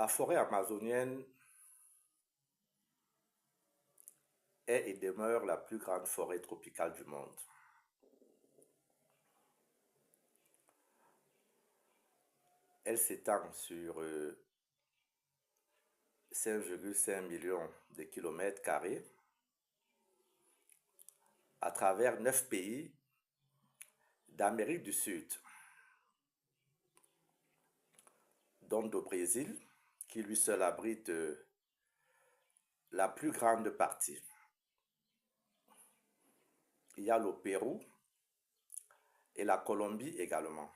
La forêt amazonienne est et demeure la plus grande forêt tropicale du monde. Elle s'étend sur 5,5 millions de kilomètres carrés à travers 9 pays d'Amérique du Sud, dont le Brésil, qui lui seul abrite la plus grande partie. Il y a le Pérou et la Colombie également.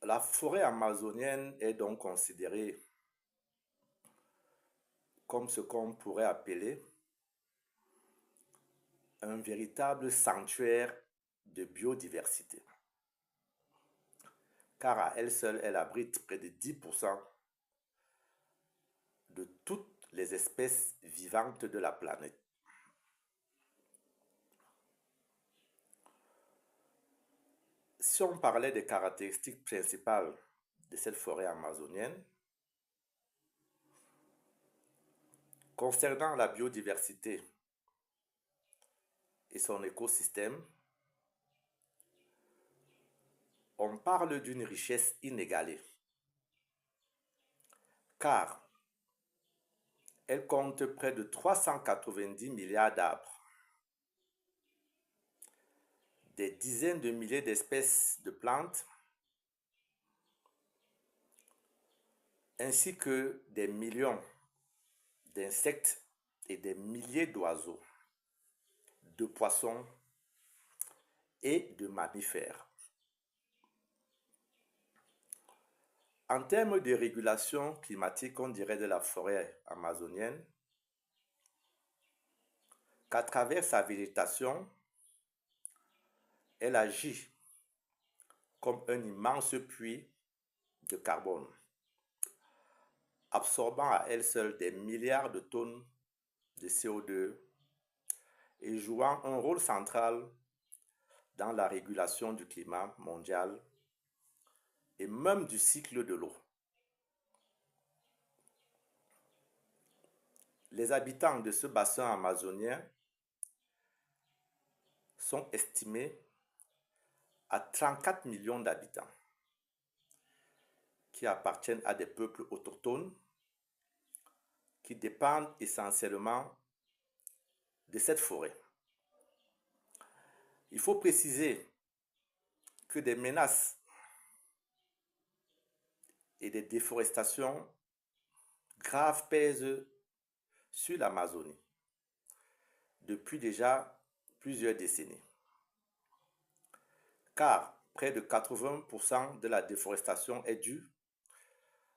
La forêt amazonienne est donc considérée comme ce qu'on pourrait appeler un véritable sanctuaire de biodiversité, car à elle seule, elle abrite près de 10% de toutes les espèces vivantes de la planète. Si on parlait des caractéristiques principales de cette forêt amazonienne, concernant la biodiversité et son écosystème, on parle d'une richesse inégalée, car elle compte près de 390 milliards d'arbres, des dizaines de milliers d'espèces de plantes, ainsi que des millions d'insectes et des milliers d'oiseaux, de poissons et de mammifères. En termes de régulation climatique, on dirait de la forêt amazonienne qu'à travers sa végétation, elle agit comme un immense puits de carbone, absorbant à elle seule des milliards de tonnes de CO2 et jouant un rôle central dans la régulation du climat mondial et même du cycle de l'eau. Les habitants de ce bassin amazonien sont estimés à 34 millions d'habitants qui appartiennent à des peuples autochtones qui dépendent essentiellement de cette forêt. Il faut préciser que des menaces et des déforestations graves pèsent sur l'Amazonie depuis déjà plusieurs décennies, car près de 80% de la déforestation est due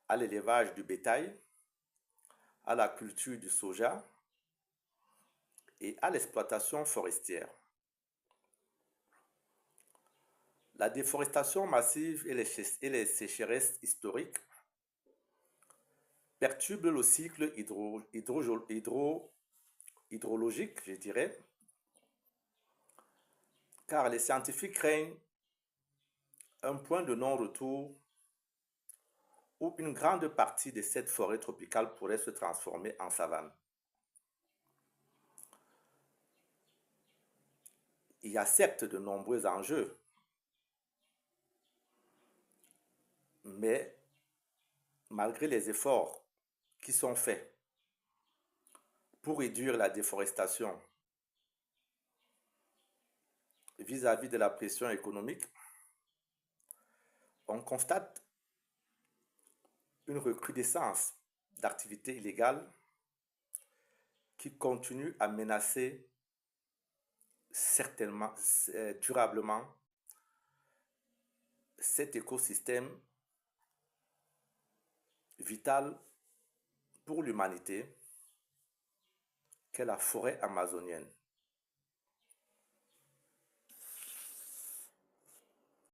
à l'élevage du bétail, à la culture du soja et à l'exploitation forestière. La déforestation massive et les sécheresses historiques perturbent le cycle hydrologique, je dirais, car les scientifiques craignent un point de non-retour où une grande partie de cette forêt tropicale pourrait se transformer en savane. Il y a certes de nombreux enjeux, mais malgré les efforts qui sont faits pour réduire la déforestation vis-à-vis de la pression économique, on constate une recrudescence d'activités illégales qui continuent à menacer certainement, durablement cet écosystème vital pour l'humanité qu'est la forêt amazonienne.